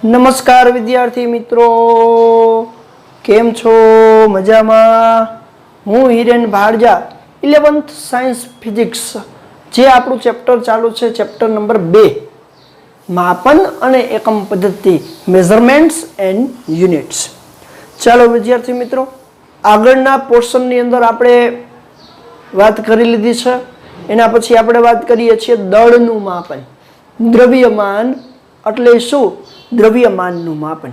નમસ્કાર વિદ્યાર્થી મિત્રો, કેમ છો? મજામાં? હું Hiren Bhadja, 11th science physics, જે આપણું ચેપ્ટર ચાલુ છે, ચેપ્ટર નંબર 2, માપન અને એકમ પદ્ધતિ, મેઝરમેન્ટ્સ એન્ડ યુનિટ્સ. ચાલો વિદ્યાર્થી મિત્રો, આગળના પોર્શનની અંદર આપણે વાત કરી લીધી છે. એના પછી આપણે વાત કરીએ છીએ દળનું માપન. દ્રવ્યમાન એટલે શું? દ્રવ્યમાનનું માપન.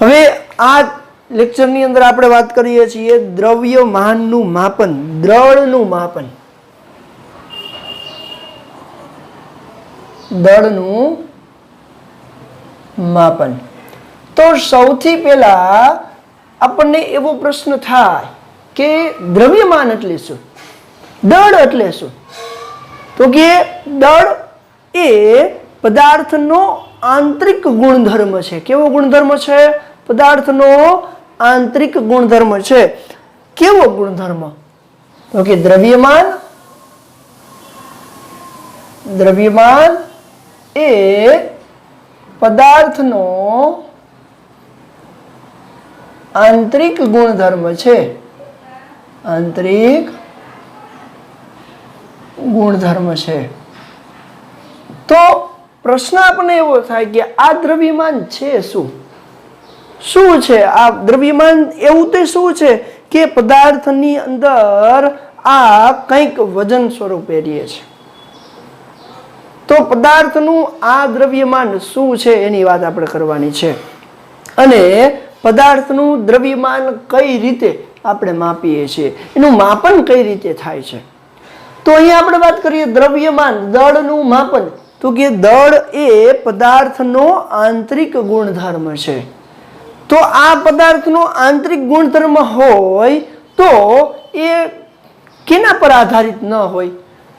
હવે આ લેક્ચરની અંદર આપણે વાત કરીએ છીએ દ્રવ્યમાનનું માપન, દળનું માપન. દળનું માપન. તો સૌથી પહેલા આપણને એવો પ્રશ્ન થાય કે દ્રવ્યમાન એટલે શું, દળ એટલે શું? તો કે દળ એ પદાર્થનો આંતરિક ગુણધર્મ છે. કેવો ગુણધર્મ છે? પદાર્થનો આંતરિક ગુણધર્મ છે. કેવો ગુણધર્મ? તો કે દ્રવ્યમાન એ પદાર્થનો આંતરિક ગુણધર્મ છે. આંતરિક ગુણધર્મ છે. તો પ્રશ્ન આપણને એવો થાય કે આ દ્રવ્યમાન છે શું? શું છે આ દ્રવ્યમાન? એવું તે શું છે કે પદાર્થની અંદર આ કંઈક વજન સ્વરૂપે રહે છે. તો પદાર્થનું આ દ્રવ્યમાન શું છે એની વાત આપણે કરવાની છે. અને પદાર્થનું દ્રવ્યમાન કઈ રીતે આપણે માપીએ છીએ, એનું માપન કઈ રીતે થાય છે. તો અહીંયા આપણે વાત કરીએ દ્રવ્યમાન, દળનું માપન. તો કે દળ એ પદાર્થનો આંતરિક ગુણધર્મ છે. તો આ પદાર્થનો આંતરિક ગુણધર્મ હોય તો એ કેના પર આધારિત ન હોય?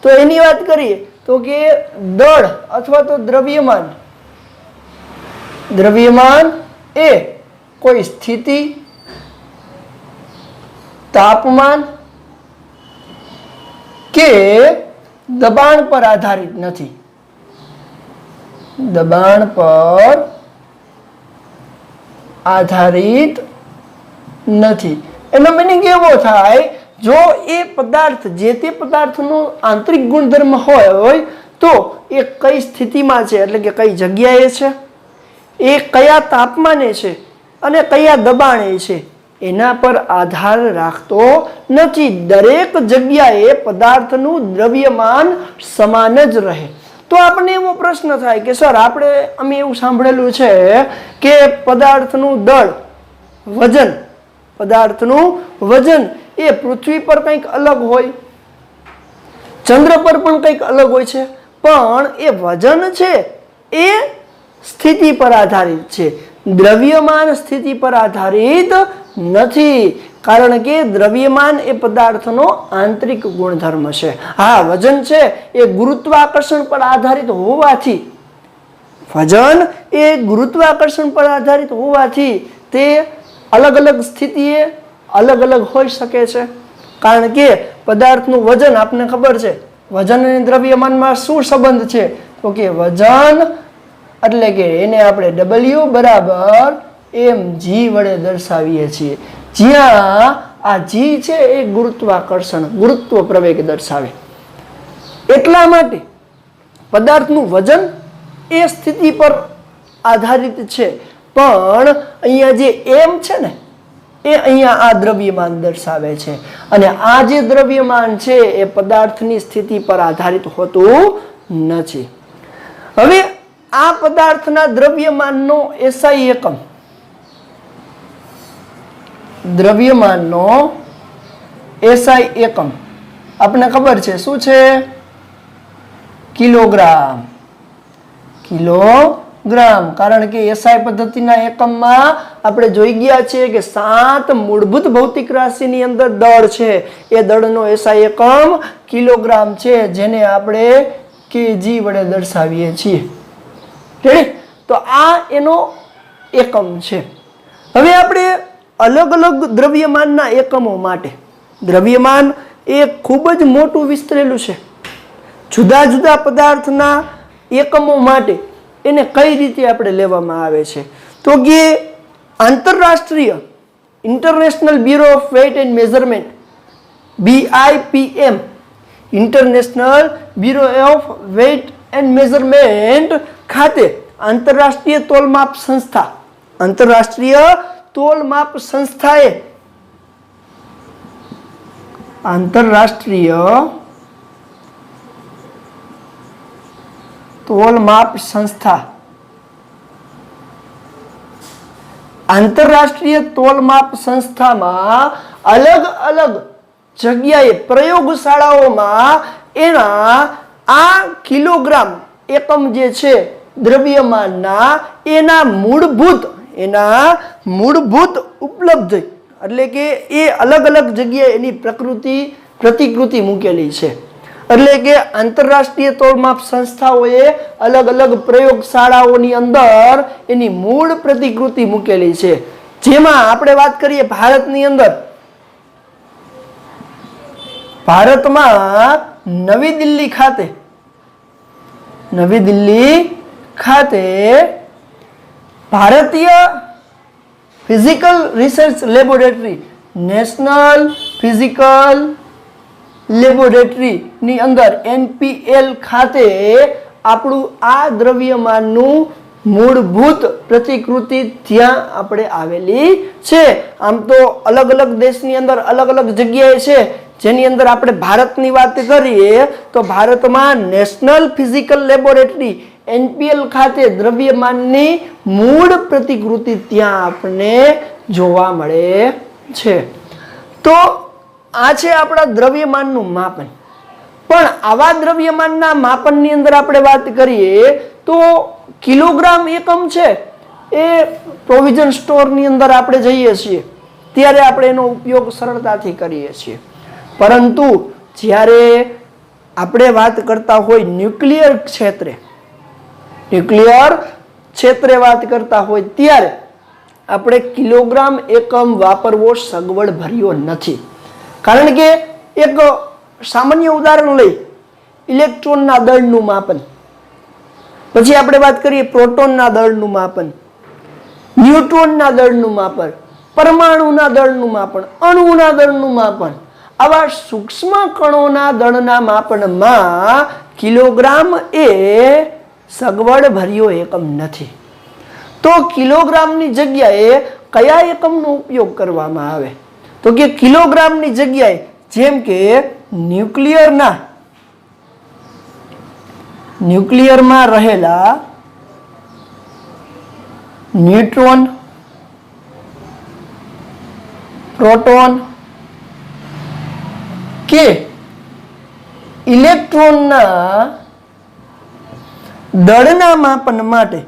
તો એની વાત કરીએ તો કે દળ અથવા તો દ્રવ્યમાન એ કોઈ સ્થિતિ, તાપમાન કે દબાણ પર આધારિત નથી. દબાણ પર આધારિત નથી. એનો મિનિંગ એવો થાય, જો એ પદાર્થ, જે તે પદાર્થનો આંતરિક ગુણધર્મ હોય તો એ કઈ સ્થિતિમાં છે, એટલે કે કઈ જગ્યાએ છે, એ કયા તાપમાને છે અને કયા દબાણે છે, એના પર આધાર રાખતો નથી. દરેક જગ્યાએ પદાર્થનું દ્રવ્યમાન સમાન જ રહે. તો આપણને એવો પ્રશ્ન થાય કે સર, અમે એવું સાંભળેલું છે કે પદાર્થનું દળ, વજન, પદાર્થનું વજન એ પૃથ્વી પર કંઈક અલગ હોય, ચંદ્ર પર પણ કંઈક અલગ હોય છે, પણ એ વજન છે એ સ્થિતિ પર આધારિત છે. દ્રવ્યમાન સ્થિતિ પર આધારિત નથી, કારણ કે દ્રવ્યમાન એ પદાર્થનો આંતરિક ગુણધર્મ છે. હા, વજન છે એ ગુરુત્વાકર્ષણ પર આધારિત હોવાથી, વજન એ ગુરુત્વાકર્ષણ પર આધારિત હોવાથી તે અલગ અલગ સ્થિતિએ અલગ અલગ હોઈ શકે છે. કારણ કે પદાર્થનું વજન, આપને ખબર છે, વજન અને દ્રવ્યમાનમાં શું સંબંધ છે? તો કે વજન એટલે કે એને આપણે W બરાબર mg વડે દર્શાવીએ છીએ, જ્યાં આ g છે એ ગુરુત્વાકર્ષણ, ગુરુત્વ પ્રવેગ દર્શાવે. એટલા માટે પદાર્થનું વજન એ સ્થિતિ પર આધારિત છે, પણ અહીંયા જે m છે ને એ અહીંયા આ દ્રવ્યમાન દર્શાવે છે. અને આ જે દ્રવ્યમાન છે એ પદાર્થની સ્થિતિ પર આધારિત હોતું નથી. હવે આ પદાર્થના દ્રવ્યમાનનો SI એકમ, દ્રવ્યમાનનો SI એકમ આપણને ખબર છે શું છે? કિલોગ્રામ. કિલોગ્રામ. કારણ કે SI પદ્ધતિના એકમમાં આપણે જોઈ ગયા છીએ કે 7 મૂળભૂત ભૌતિક રાશિની અંદર દળ છે. એ દળનો SI એકમ કિલોગ્રામ છે, જેને આપણે kg વડે દર્શાવીએ છીએ. તો આ એનો એકમ છે. હવે આપણે અલગ અલગ દ્રવ્યમાનના એકમો માટે, દ્રવ્યમાન એ ખૂબ જ મોટું વિસ્તરેલું છે. જુદા જુદા પદાર્થના એકમો માટે એને કઈ રીતે આપણે લેવામાં આવે છે તો કે આંતરરાષ્ટ્રીય international bureau of weight and measurement BIPM international bureau of weight and measurement ખાતે આંતરરાષ્ટ્રીય તોલમાપ સંસ્થાએ આંતરરાષ્ટ્રીય તોલમાપ સંસ્થા આંતરરાષ્ટ્રીય તોલમાપ સંસ્થામાં અલગ અલગ જગ્યાએ પ્રયોગશાળાઓમાં એના આ કિલોગ્રામ એકમ જે છે દ્રવ્યમાનના એના મૂળભૂત ઉપલબ્ધ એટલે કે એ અલગ અલગ જગ્યાએ એની પ્રતિકૃતિ મૂકેલી છે એટલે કે આંતરરાષ્ટ્રીય તોલમાપ સંસ્થાઓએ અલગ અલગ પ્રયોગશાળાઓની અંદર એની મૂળ પ્રતિકૃતિ મૂકેલી છે જેમાં આપણે વાત કરીએ ભારતમાં નવી દિલ્હી ખાતે ભારતીય physical research laboratory national physical લેબોરેટરીની અંદર NPL ખાતે આપણું આ દ્રવ્યમાનનું મૂળભૂત પ્રતિકૃતિ ત્યાં આપણે આવેલી છે આમ તો અલગ અલગ દેશની અંદર અલગ અલગ જગ્યાએ છે જેની અંદર આપણે ભારતની વાત કરીએ તો ભારતમાં નેશનલ ફિઝિકલ લેબોરેટરી NPL ખાતે દ્રવ્યમાનની મૂળ પ્રતિકૃતિ ત્યાં આપણને જોવા મળે છે તો આ છે આપણા દ્રવ્યમાનનું માપન પણ આવા દ્રવ્યમાનના માપનની અંદર આપણે વાત કરીએ તો કિલોગ્રામ એકમ છે એ પ્રોવિઝન સ્ટોરની અંદર આપણે જઈએ છીએ ત્યારે આપણે એનો ઉપયોગ સરળતાથી કરીએ છીએ પરંતુ જ્યારે આપણે વાત કરતા હોય ન્યુક્લિયર ક્ષેત્રે વાત કરતા હોય ત્યારે આપણે કિલોગ્રામ એકમ વાપરવો સગવડ ભર્યો નથી કારણ કે એક સામાન્ય ઉદાહરણ લઈ ઇલેક્ટ્રોનના દળનું માપન પછી આપણે વાત કરીએ પ્રોટોનના દળનું માપન ન્યુટ્રોનના દળનું માપન પરમાણુના દળનું માપન અણુના દળનું માપન આવા સૂક્ષ્મ કણોના દળના માપનમાં કિલોગ્રામ એ સગવડ ભર્યો એકમ નથી તો કિલોગ્રામની જગ્યાએ કયા એકમનો ઉપયોગ કરવામાં આવે તો કે કિલોગ્રામની જગ્યાએ જેમ કે ન્યુક્લિયરમાં રહેલા ન્યુટ્રોન પ્રોટોન કે ઇલેક્ટ્રોનના દળના માપન માટે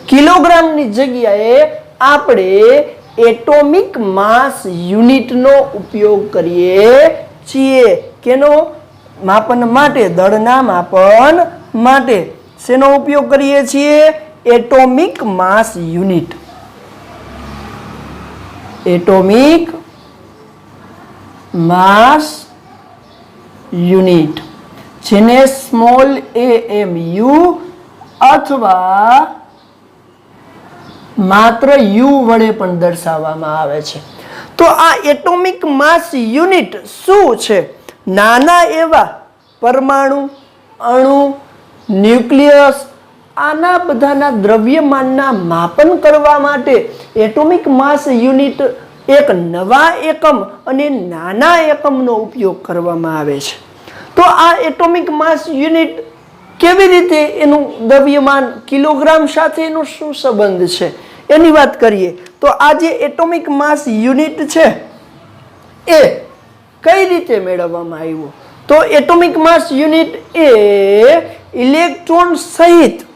કિલોગ્રામની જગ્યાએ આપણે એટોમિક માસ યુનિટનો ઉપયોગ કરીએ છીએ કેનો માપન માટે દળના માપન માટે શેનો ઉપયોગ કરીએ છીએ એટોમિક માસ યુનિટ એટોમિક માસ યુનિટ જેને સ્મોલ AMU અથવા માત્ર U વડે પણ દર્શાવવામાં આવે છે તો આ એટોમિક માસ યુનિટ શું છે નાના એવા પરમાણુ અણુ ન્યુક્લિયસ આના બધાના દ્રવ્યમાનના માપન કરવા માટે એટોમિક માસ યુનિટ એક નવા એકમ અને નાના એકમનો ઉપયોગ કરવામાં આવે છે તો આ એટોમિક માસ યુનિટ કેવી રીતે એનું દ્રવ્યમાન કિલોગ્રામ સાથે એનો શું સંબંધ છે એની વાત કરીએ તો આ જે એટોમિક માસ યુનિટ છે એ કઈ રીતે મેળવવામાં આવ્યો તો એટોમિક માસ યુનિટ એ ઇલેક્ટ્રોન સહિત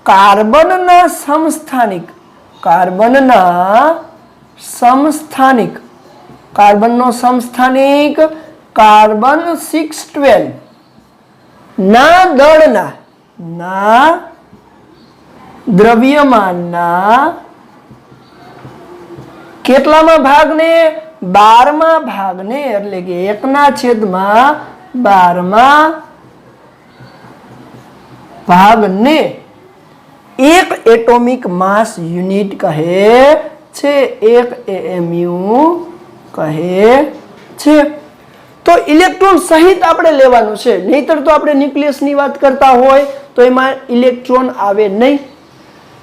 કાર્બનના સમસ્થાનિક કાર્બન 612 ના દ્રવ્યમાનના કેટલામાં ભાગને 12મા ભાગને એટલે કે 1/12મા ભાગને એક એટોમિક માસ યુનિટ કહે છે, એક AMU કહે છે। તો ઇલેક્ટ્રોન સહિત આપણે લેવાનું છે, નહીતર તો આપણે ન્યુક્લિયસની વાત કરતા હોય તો એમાં ઇલેક્ટ્રોન આવે નહીં,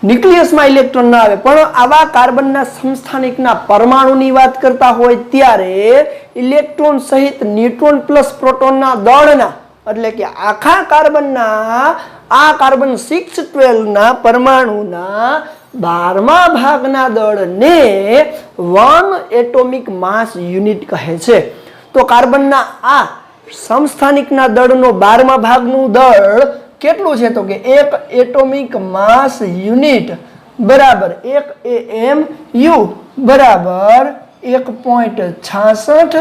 ન્યુક્લિયસમાં ઇલેક્ટ્રોન ના આવે, પણ આવા કાર્બનના સમસ્થાનિકના પરમાણુની વાત કરતા હોય ત્યારે ઇલેક્ટ્રોન સહિત ન્યુટ્રોન પ્લસ પ્રોટોનના દળના એટલે કે આખા કાર્બનના આ કાર્બન 612 ના પરમાણુના 12મા ભાગના દળને 1 એટોમિક માસ યુનિટ કહે છે। તો કાર્બનના આ સમસ્થાનિકના દળનો 12મા ભાગનું દળ કેટલું છે તો કે 1 એટોમિક માસ યુનિટ બરાબર 1 AMU બરાબર 1.66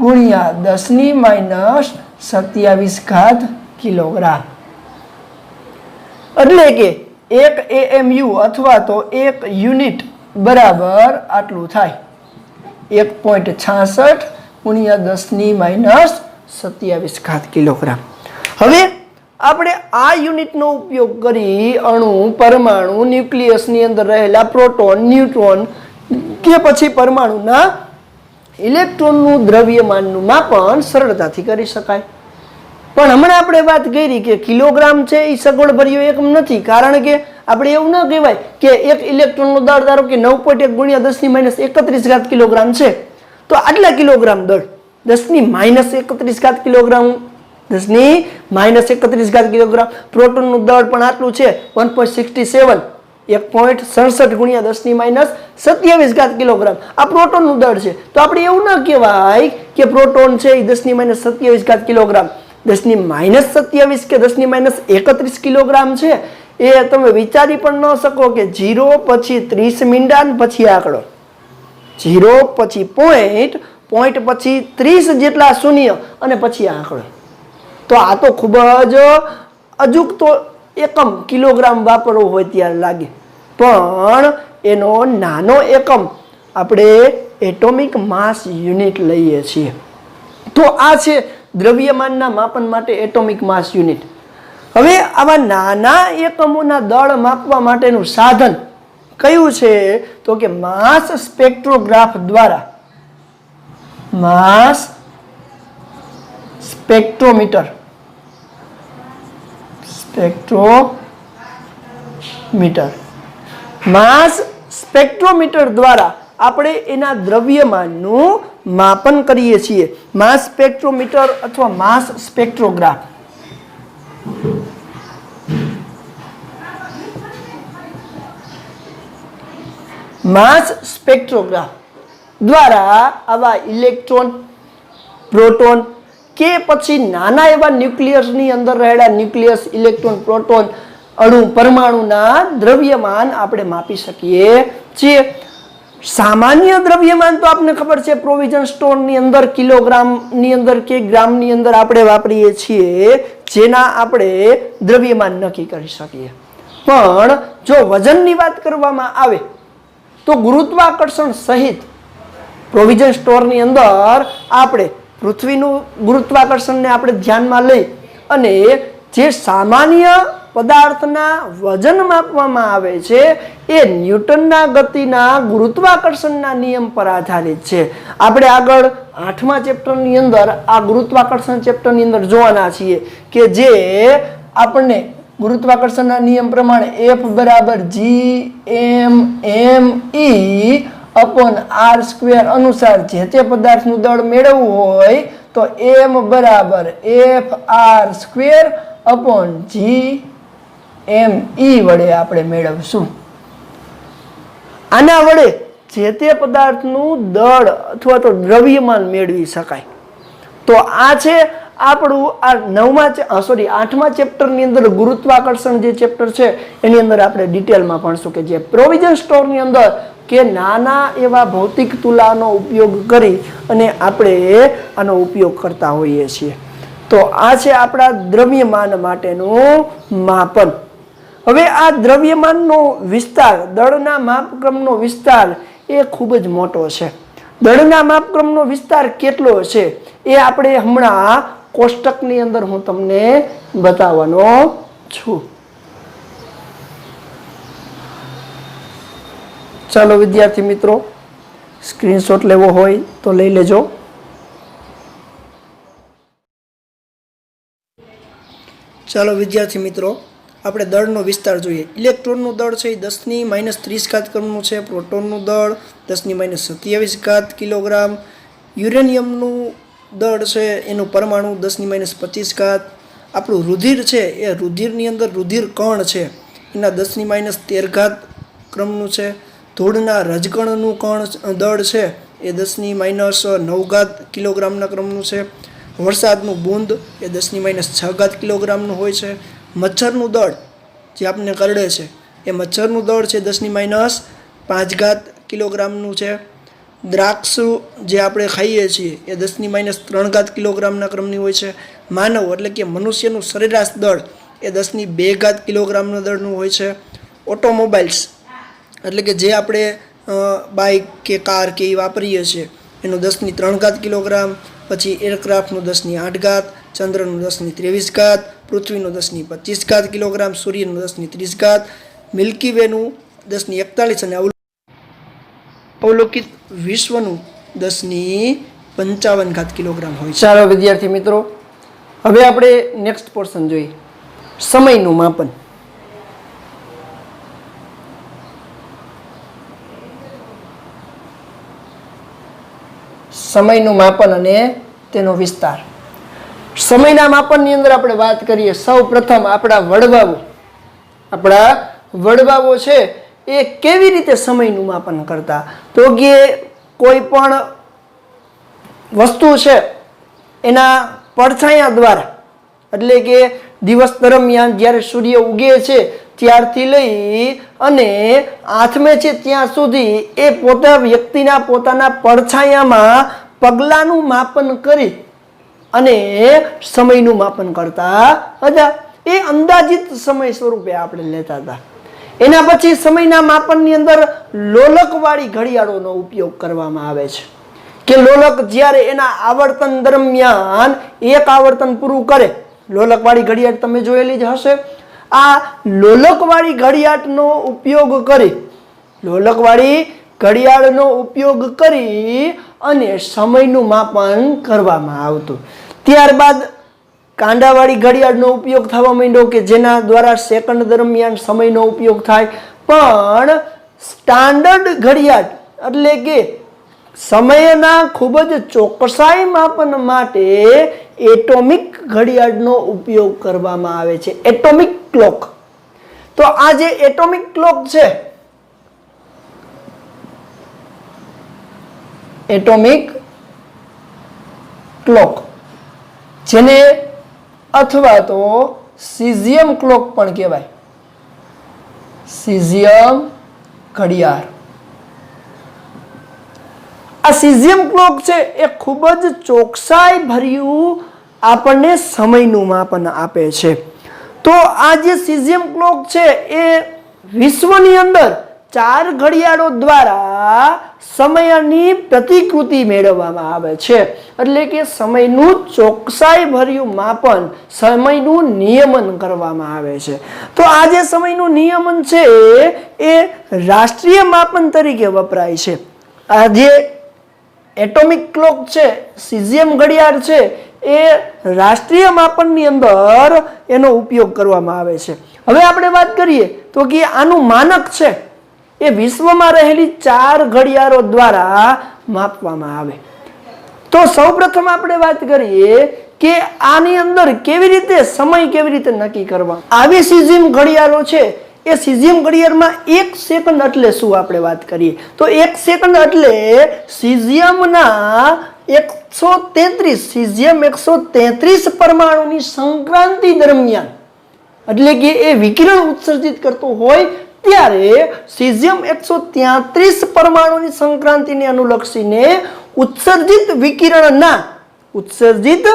ગુણ્યા 10⁻27 ઘાત કિલોગ્રામ। એટલે કે 1 AMU અથવા તો 1 યુનિટ બરાબર આટલું થાય 1.66 ગુણ્યા 10⁻27 ઘાત કિલોગ્રામ। હવે આપણે આ યુનિટનો ઉપયોગ કરી અણુ, પરમાણુ, ન્યુક્લિયસની અંદર રહેલા પ્રોટોન, ન્યુટ્રોન કે પછી પરમાણુના ઇલેક્ટ્રોનનું દ્રવ્યમાનનું માપન સરળતાથી કરી શકાય। પણ હમણાં આપણે વાત કરી કે કિલોગ્રામ છે એ સગવડભર્યો એકમ નથી, કારણ કે આપણે એવું ન કહેવાય કે એક ઇલેક્ટ્રોનનો દળ ધારો કે 9.1 ગુણ્યા 10⁻31 ઘાત કિલોગ્રામ છે તો આટલા કિલોગ્રામ દળ 10⁻31 ઘાત કિલોગ્રામ 10⁻31 ઘાત કિલોગ્રામ। પ્રોટોનનું દળ પણ આટલું છે 1.67 1.67 ગુણ્યા 10⁻27 ઘાત કિલોગ્રામ આ પ્રોટોનનું દળ છે। તો આપણે એવું ન કહેવાય કે પ્રોટોન છે એ 10⁻27 ઘાત કિલોગ્રામ, 10⁻27 કે 10⁻31 કિલોગ્રામ છે એ તમે વિચારી પણ ન શકો કે 0 પછી 30 મીંડા પછી આંકડો 0 પછી પોઈન્ટ પછી 30 જેટલા શૂન્ય અને પછી આંકડો। તો આ તો ખૂબ જ અજુકતો એકમ કિલોગ્રામ વાપરવો હોય ત્યારે લાગે, પણ એનો નાનો એકમ આપણે એટોમિક માસ યુનિટ લઈએ છીએ। તો આ છે દ્રવ્યમાનના માપન માટે એટોમિક માસ યુનિટ। હવે આવા નાના એકમોના દળ માપવા માટેનું સાધન કયું છે તો કે માસ સ્પેક્ટ્રોગ્રાફ દ્વારા માસ સ્પેક્ટ્રોમીટર માસ સ્પેક્ટ્રોમીટર દ્વારા આપણે એના દ્રવ્યમાનનું માપન કરીએ છીએ। માસ સ્પેક્ટ્રોમીટર અથવા માસ સ્પેક્ટ્રોગ્રાફ માસ સ્પેક્ટ્રોગ્રાફ દ્વારા આવા ઇલેક્ટ્રોન, પ્રોટોન કે પછી નાના એવા ન્યુક્લિયસની અંદર રહેલા ન્યુક્લિયસ, ઇલેક્ટ્રોન, પ્રોટોન, અણુ, પરમાણુના દ્રવ્યમાન આપણે માપી શકીએ છીએ। સામાન્ય દ્રવ્યમાન તો આપને ખબર છે પ્રોવિઝન સ્ટોરની અંદર કિલોગ્રામની અંદર કે ગ્રામની અંદર આપણે વાપરીએ છીએ, જેના આપણે દ્રવ્યમાન નક્કી કરી શકીએ। પણ જો વજનની વાત કરવામાં આવે તો ગુરુત્વાકર્ષણ સહિત પ્રોવિઝન સ્ટોરની અંદર આપણે પૃથ્વીનું ગુરુત્વાકર્ષણને આપણે ધ્યાનમાં લઈ અને જે સામાન્ય પદાર્થના વજન માપવામાં આવે છે એ ન્યૂટનના ગતિના ગુરુત્વાકર્ષણના નિયમ પર આધારિત છે। આપણે આગળ 8મા ચેપ્ટરની અંદર આ ગુરુત્વાકર્ષણ ચેપ્ટરની અંદર જોવાના છીએ કે જે આપણને ગુરુત્વાકર્ષણના નિયમ પ્રમાણે F બરાબર G_m_m_e/r² અનુસાર જે તે પદાર્થનું દળ મેળવવું હોય તો m બરાબર Fr²/G_m_e વડે આપણે મેળવશું। આના વડે જે તે પદાર્થનું દળ અથવા તો દ્રવ્યમાન મેળવી શકાય। તો આ છે આપણું આ 8મા ચેપ્ટરની અંદર ગુરુત્વાકર્ષણ જે ચેપ્ટર છે એની અંદર આપણે ડિટેલમાં ભણશું કે જે પ્રોવિઝન સ્ટોરની અંદર કે નાના એવા ભૌતિક તુલાનો ઉપયોગ કરી અને આપણે આનો ઉપયોગ કરતા હોઈએ છીએ। તો આ છે આપણા દ્રવ્યમાન માટેનું માપન। હવે આ દ્રવ્યમાનનો વિસ્તાર, દળના માપક્રમનો વિસ્તાર એ ખૂબ જ મોટો છે. દળના માપક્રમનો વિસ્તાર કેટલો છે એ આપણે હમણાં કોષ્ટકની અંદર હું તમને બતાવવાનો છું. ચાલો વિદ્યાર્થી મિત્રો, સ્ક્રીનશોટ લેવો હોય તો લઈ લેજો. ચાલો વિદ્યાર્થી મિત્રો, આપણે દળનો વિસ્તાર જોઈએ. ઇલેક્ટ્રોનનું દળ છે એ 10⁻³ ક્રમનું છે. પ્રોટોનનું દળ 10⁻27 કિલોગ્રામ. યુરેનિયમનું દળ છે એનું પરમાણુ 10⁻25. આપણું રુધિર છે એ રુધિરની અંદર રુધિર કણ છે એના 10⁻13 ક્રમનું છે. ધૂળના રજકણનું દળ છે એ 10⁻9 કિલોગ્રામના ક્રમનું છે. વરસાદનું બૂંદ એ 10⁻6 કિલોગ્રામનું હોય છે. મચ્છરનું દળ જે આપણને કરડે છે એ મચ્છરનું દળ છે 10⁻5 કિલોગ્રામનું છે. દ્રાક્ષ જે આપણે ખાઈએ છીએ એ 10⁻3 કિલોગ્રામના ક્રમની હોય છે. માનવ એટલે કે મનુષ્યનું સરેરાશ દળ એ 10⁻2 કિલોગ્રામના દળનું હોય છે. ઓટોમોબાઈલ્સ એટલે કે જે આપણે બાઇક કે કાર કે એ વાપરીએ છીએ એનું 10⁻3 કિલોગ્રામ. પછી એરક્રાફ્ટનું 10⁸, ચંદ્રનું 10⁻23, પૃથ્વીનું 10⁻25 કિલોગ્રામ, સૂર્યનું 10⁻30, મિલ્કી વેનું 10⁻41 અને અવલોકિત વિશ્વનું 10⁻55 કિલોગ્રામ હોય છે. ચાલો વિદ્યાર્થી મિત્રો, હવે આપણે નેક્સ્ટ પોર્શન જોઈએ, સમયનું માપન. સમયનું માપન અને તેનો વિસ્તાર. સમયના માપનની અંદર આપણે વાત કરીએ, સૌ પ્રથમ આપણા વડવાઓ છે એ કેવી રીતે સમયનું માપન કરતા? તો કે કોઈ પણ વસ્તુ છે એના પડછાયા દ્વારા, એટલે કે દિવસ દરમિયાન જ્યારે સૂર્ય ઉગે છે ત્યારથી લઈ અને આથમે છે ત્યાં સુધી એ વ્યક્તિના પોતાના પડછાયામાં પગલાંનું માપન કરી અને સમયનું માપન કરતા હતા. એ અંદાજિત સમય સ્વરૂપે આપણે લેતા હતા. એના પછી સમયના માપનની અંદર લોલકવાળી ઘડિયાળોનો ઉપયોગ કરવામાં આવે છે કે લોલક જ્યારે એના આવર્તન દરમિયાન એક આવર્તન પૂરું કરે, લોલકવાળી ઘડિયાળ તમે જોયેલી જ હશે. આ લોલકવાળી ઘડિયાળનો ઉપયોગ કરી અને સમયનું માપન કરવામાં આવતું. ત્યારબાદ કાંડાવાળી ઘડિયાળનો ઉપયોગ થવા માંડ્યો કે જેના દ્વારા સેકન્ડ દરમિયાન સમયનો ઉપયોગ થાય. પણ સ્ટાન્ડર્ડ ઘડિયાળ એટલે કે સમયના ખૂબ જ ચોકસાઈ માપન માટે એટોમિક ઘડિયાળનો ઉપયોગ કરવામાં આવે છે, એટોમિક ક્લોક. તો આ જે એટોમિક ક્લોક છે, એટોમિક ક્લોક જેને અથવા તો સીઝિયમ ક્લોક પણ કહેવાય, સીઝિયમ ઘડિયાળ. આ સીઝિયમ ક્લોક છે એ ખૂબ જ ચોકસાઈ ભર્યું આપણને સમયનું માપન આપે છે. તો આ જે સીઝિયમ ક્લોક છે એ વિશ્વની અંદર 4 ઘડિયાળો દ્વારા સમયની પ્રતિકૃતિ મેળવવામાં આવે છે. એટલે કે સમયનું ચોકસાઈ ભર્યું માપન, સમયનું નિયમન કરવામાં આવે છે. તો આ જે સમયનું નિયમન છે એ રાષ્ટ્રીય માપન તરીકે વપરાય છે. આ જે એટોમિક ક્લોક છે, સીઝિયમ ઘડિયાળ છે, એ રાષ્ટ્રીય માપનની અંદર એનો ઉપયોગ કરવામાં આવે છે. હવે આપણે વાત કરીએ તો કે આનું માનક છે એ વિશ્વમાં રહેલી 4 ઘડિયાળો દ્વારા માપવામાં આવે. તો સૌપ્રથમ આપણે વાત કરીએ કે આની અંદર કેવી રીતે સમય કેવી રીતે નક્કી કરવા. આવી સીઝિયમ ઘડિયાળો છે એ સીઝિયમ ઘડિયાળમાં 1 સેકન્ડ એટલે શું આપણે વાત કરીએ તો 1 સેકન્ડ એટલે સીઝિયમના 133 પરમાણુની સંક્રાંતિ દરમિયાન, એટલે કે એ વિકિરણ ઉત્સર્જિત કરતો હોય ત્યારે સીઝિયમ 133 પરમાણુની સંક્રાંતિને અનુલક્ષીને ઉત્સર્જિત વિકિરણના ઉત્સર્જિત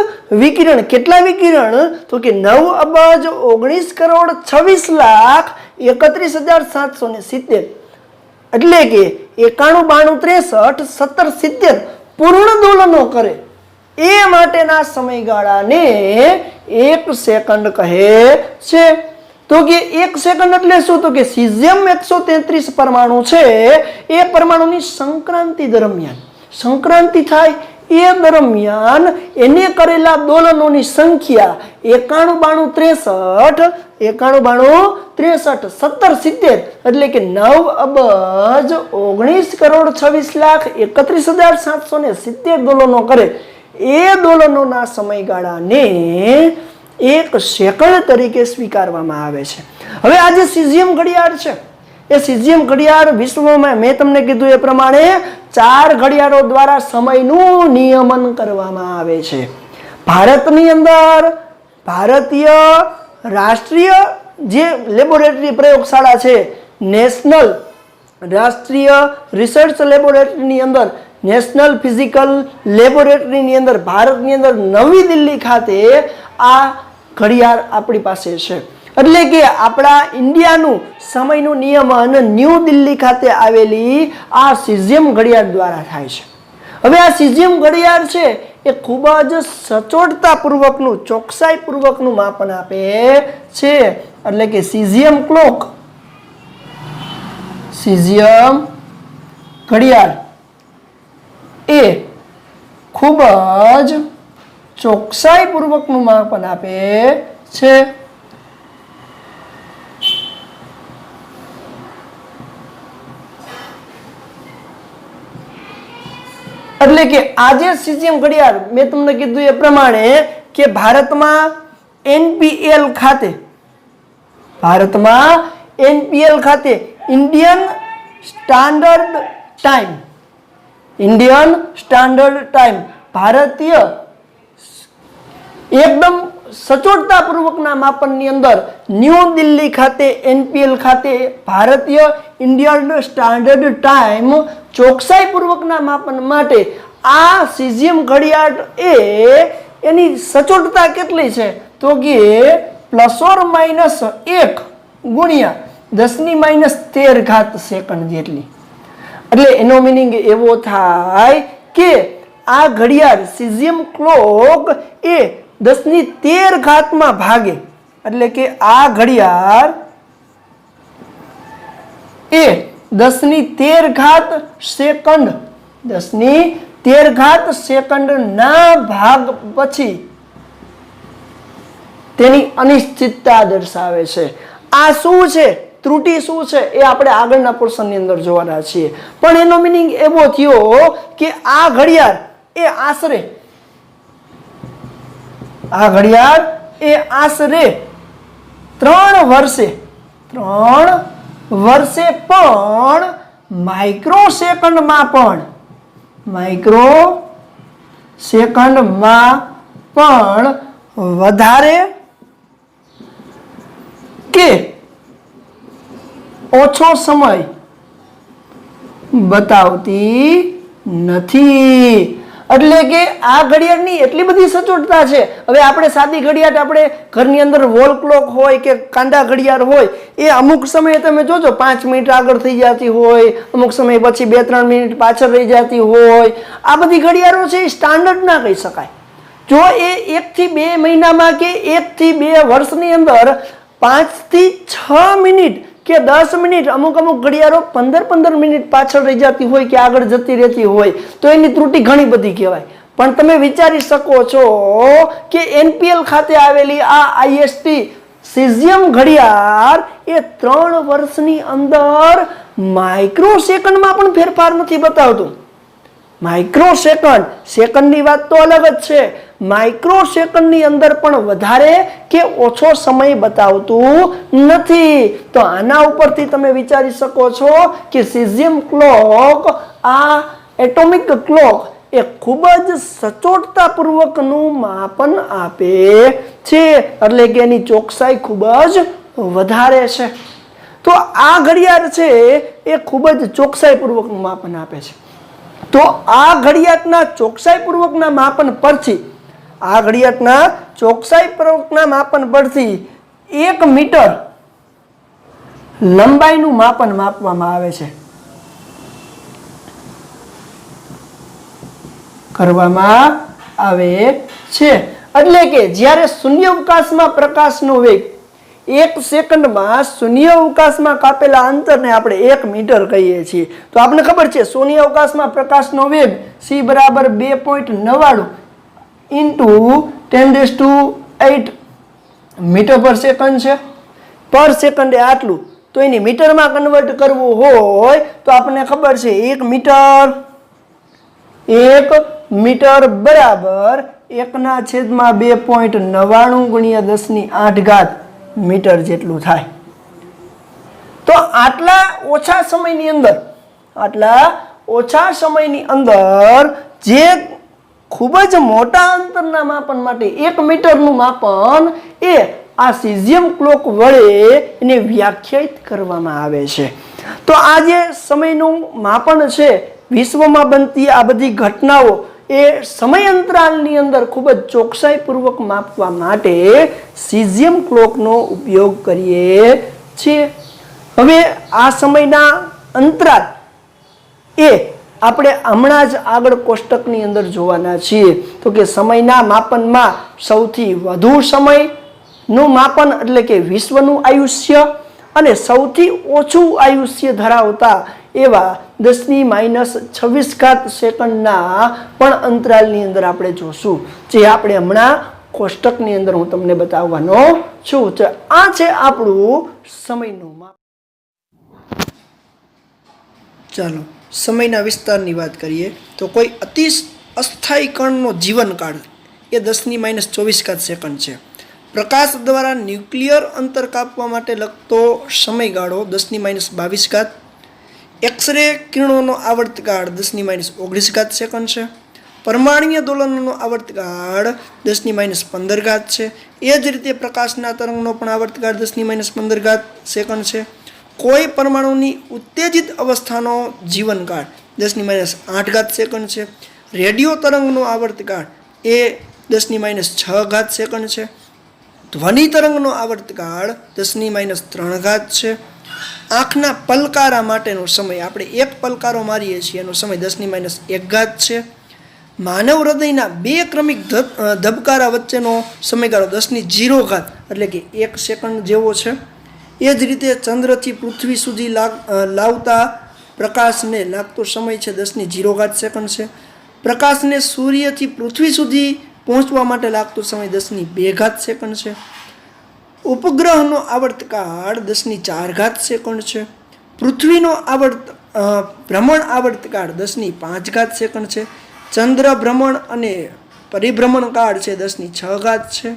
વિકિરણ. કેટલા વિકિરણ? તો કે 9,26,31,31,770. એટલે કે 91, 92, 63, 17, 70 પૂર્ણ દોલનો કરે એ માટેના સમયગાળાને 1 સેકન્ડ કહે છે. તો કે 1 સેકન્ડ એટલે શું? તો કે સીઝિયમ 133 પરમાણુ છે એ પરમાણુની સંક્રાંતિ દરમિયાન, સંક્રાંતિ થાય એ દરમિયાન એને કરેલા દોલનોની સંખ્યા 91, 92, 63, 17, એટલે કે 9,19,26,31,770 દોલનો કરે એ દોલનોના સમયગાળાને 1 સેકન્ડ તરીકે સ્વીકારવામાં આવે છે. હવે આ જે સીઝિયમ ઘડિયાળ છે એ સીઝિયમ ઘડિયાળ વિશ્વમાં મેં તમને કીધું એ પ્રમાણે 4 ઘડિયાળો દ્વારા સમયનું નિયમન કરવામાં આવે છે. ભારતની અંદર ભારતીય રાષ્ટ્રીય જે લેબોરેટરી પ્રયોગશાળા છે, નેશનલ રાષ્ટ્રીય રિસર્ચ લેબોરેટરીની અંદર, નેશનલ ફિઝિકલ લેબોરેટરીની અંદર ભારતની અંદર નવી દિલ્હી ખાતે આ ઘડિયાળ આપણી પાસે છે. એટલે કે આપણા ઇન્ડિયાનું સમયનું નિયમન ન્યૂ દિલ્હી ખાતે આવેલી આ સીઝિયમ ઘડિયાળ દ્વારા થાય છે. હવે આ સીઝિયમ ઘડિયાળ છે એ ખૂબ જ સચોટતાપૂર્વકનું, ચોકસાઈપૂર્વકનું માપન આપે છે. એટલે કે સીઝિયમ ક્લોક, સીઝિયમ ઘડિયાળ એ ખૂબ જ ચોકસાઈપૂર્વકનું માપન આપે છે. એટલે કે આજે સીઝિયમ ઘડિયાળ મેં તમને કીધું એ પ્રમાણે કે ભારતમાં એનપીએલ ખાતે, ઇન્ડિયન સ્ટાન્ડર્ડ ટાઈમ, ભારતીય એકદમ સચોટતાપૂર્વકના માપનની અંદર ન્યૂ દિલ્હી ખાતે એનપીએલ ખાતે ભારતીય ઇન્ડિયન સ્ટાન્ડર્ડ ટાઈમ ચોકસાઈપૂર્વકના માપન માટે આ સીઝિયમ ઘડિયાળ એ એની સચોટતા કેટલી છે? તો કે ±1 ગુણ્યા 10⁻13 સેકન્ડ જેટલી. એટલે એનો મિનિંગ એવો થાય કે આ ઘડિયાળ સીઝિયમ ક્લોક એ 10⁻13 ભાગે. એટલે કે આ ઘડિયાળ એ 10⁻13 સેકન્ડ, 10⁻13 સેકન્ડના ભાગ પછી તેની અનિશ્ચિતતા દર્શાવે છે. આ શું છે? ત્રુટિ શું છે એ આપણે આગળના પોર્શનની અંદર જોવાના છીએ. પણ એનો મિનિંગ એવો થયો કે આ ઘડિયાળ એ આશરે 3 વર્ષે પણ માઇક્રોસેકન્ડમાં પણ વધારે કે ઓછો સમય બતાવતી નથી. એટલે કે આ ઘડિયાળની એટલી બધી સચોટતા છે. હવે આપણે સાદી ઘડિયાળ આપણે ઘરની અંદર વોલ ક્લોક હોય કે કાંડા ઘડિયાળ હોય એ અમુક સમયે તમે જોજો 5 મિનિટ આગળ થઈ જતી હોય, અમુક સમય પછી 2-3 મિનિટ પાછળ રહી જતી હોય. આ બધી ઘડિયાળો છે એ સ્ટાન્ડર્ડ ના કહી શકાય. જો એ 1 થી 2 મહિનામાં કે 1 થી 2 વર્ષની અંદર 5 થી 6 મિનિટ કે 10 મિનિટ, અમુક ઘડિયાળો 15 મિનિટ પાછળ રહી જતી હોય કે આગળ જતી રહેતી હોય તો એની ત્રુટિ ઘણી બધી કહેવાય. પણ તમે વિચારી શકો છો કે એનપીએલ ખાતે આવેલી આ આઈએસટી સીઝિયમ ઘડિયાળ એ 3 વર્ષની અંદર માઇક્રોસેકન્ડમાં પણ ફેરફાર નથી બતાવતું. માઇક્રોસેકન્ડ, સેકન્ડની વાત તો અલગ જ છે, માઇક્રોસેકન્ડની અંદર પણ વધારે કે ઓછો સમય બતાવતું નથી. તો આના ઉપરથી તમે વિચારી શકો છો કે સીઝિયમ ક્લોક, આ એટોમિક ક્લોક એ ખૂબ જ સચોટતાપૂર્વકનું માપન આપે છે. એટલે કે એની ચોકસાઈ ખૂબ જ વધારે છે. તો આ ઘડિયાળ છે એ ખૂબ જ ચોકસાઈપૂર્વકનું માપન આપે છે. તો આ ઘડિયાળના ચોકસાઈપૂર્વકના માપન પરથી એક મીટર લંબાઈનું માપન માપવામાં આવે છે, કરવામાં આવે છે. એટલે કે જ્યારે શૂન્યાવકાશમાં પ્રકાશનો વેગ 1 સેકન્ડમાં શૂન્યાવકાશમાં કાપેલા અંતરને આપણે 1 મીટર કહીએ છીએ. તો આપણે ખબર છે શૂન્યાવકાશમાં પ્રકાશનો વેગ c બરાબર 2.99 ઇન્ટુ 10⁸ મીટર પર સેકન્ડ છે. પર સેકન્ડે આટલું, તો એની મીટરમાં કન્વર્ટ કરવું હોય તો આપણને ખબર છે 1 મીટર બરાબર 1/2.99 ગુણ્યા 10⁸ મીટર જેટલું થાય. તો આટલા ઓછા સમયની અંદર જે ખૂબ જ મોટા અંતરના માપન માટે 1 મીટરનું માપન એ આ સિઝિયમ ક્લોક વડે એને વ્યાખ્યાયિત કરવામાં આવે છે. તો આ જે સમયનું માપન છે, વિશ્વમાં બનતી આ બધી ઘટનાઓ એ સમય અંતરાલની અંદર ખૂબ જ ચોકસાઈપૂર્વક માપવા માટે સિઝિયમ ક્લોકનો ઉપયોગ કરીએ છીએ. હવે આ સમયના અંતરાલ એ આપણે હમણાં જ આગળ કોષ્ટકની અંદર જોવાના છીએ. તો કે સમયના માપનમાં સૌથી વધુ સમયનું માપન એટલે કે વિશ્વનું આયુષ્ય અને સૌથી ઓછું આયુષ્ય ધરાવતા એવા 10⁻26 સેકન્ડના પણ અંતરાલની અંદર આપણે જોશું, જે આપણે હમણાં કોષ્ટકની અંદર હું તમને બતાવવાનો છું. તો આ છે આપણું સમયનું માપ. ચાલો સમયના વિસ્તારની વાત કરીએ તો કોઈ અતિ અસ્થાયી કણનો જીવનકાળ એ 10⁻24 સેકન્ડ છે. પ્રકાશ દ્વારા ન્યુક્લિયર અંતર કાપવા માટે લગતો સમયગાળો 10⁻22. એક્સરે કિરણોનો આવર્તકાળ 10⁻19 સેકન્ડ છે. પરમાણ્વીય દોલનનો આવર્તકાળ 10⁻15 છે. એ જ રીતે પ્રકાશના તરંગનો પણ આવર્તકાળ 10⁻15 સેકન્ડ છે. કોઈ પરમાણુની ઉત્તેજિત અવસ્થાનો જીવનકાળ 10⁻8 સેકન્ડ છે. રેડિયો તરંગનો આવર્તકાળ એ 10⁻6 સેકન્ડ છે. ધ્વનિ તરંગનો આવર્તકાળ 10⁻3 છે. આંખના પલકારા માટેનો સમય, આપણે એક પલકારો મારીએ છીએ એનો સમય 10⁻1 છે. માનવ હૃદયના 2 ક્રમિક ધબકારા વચ્ચેનો સમયગાળો 10⁻0 એટલે કે 1 સેકન્ડ જેવો છે. એ જ રીતે ચંદ્રથી પૃથ્વી સુધી લાવતા પ્રકાશને લાગતો સમય છે 10⁻0 સેકન્ડ છે. પ્રકાશને સૂર્યથી પૃથ્વી સુધી પહોંચવા માટે લાગતો સમય 10⁻2 સેકન્ડ છે. ઉપગ્રહનો આવર્તકાળ 10⁻4 સેકન્ડ છે. પૃથ્વીનો ભ્રમણ આવર્તકાળ 10⁻5 સેકન્ડ છે. ચંદ્ર ભ્રમણ અને પરિભ્રમણ કાળ છે 10⁻6 છે.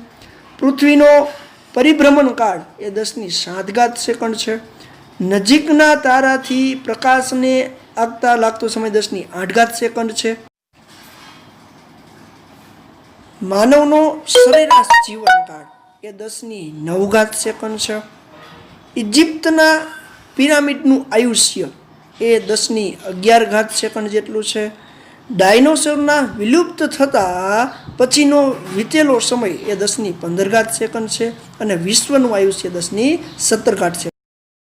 પૃથ્વીનો પરિભ્રમણ કાળ એ 10⁻7 સેકન્ડ છે. નજીકના તારાથી પ્રકાશને આગતા લાગતો સમય 10⁻8 સેકન્ડ છે. માનવનો સરેરાશ જીવનકાળ એ 10⁻9 સેકન્ડ છે. ઇજિપ્તના પિરામિડનું આયુષ્ય એ 10⁻11 સેકન્ડ જેટલું છે. ડાયનોસોરના વિલુપ્ત થતા પછીનો વીતેલો સમય એ 10⁻15 સેકન્ડ છે અને વિશ્વનું આયુષ્ય 10⁻17 છે.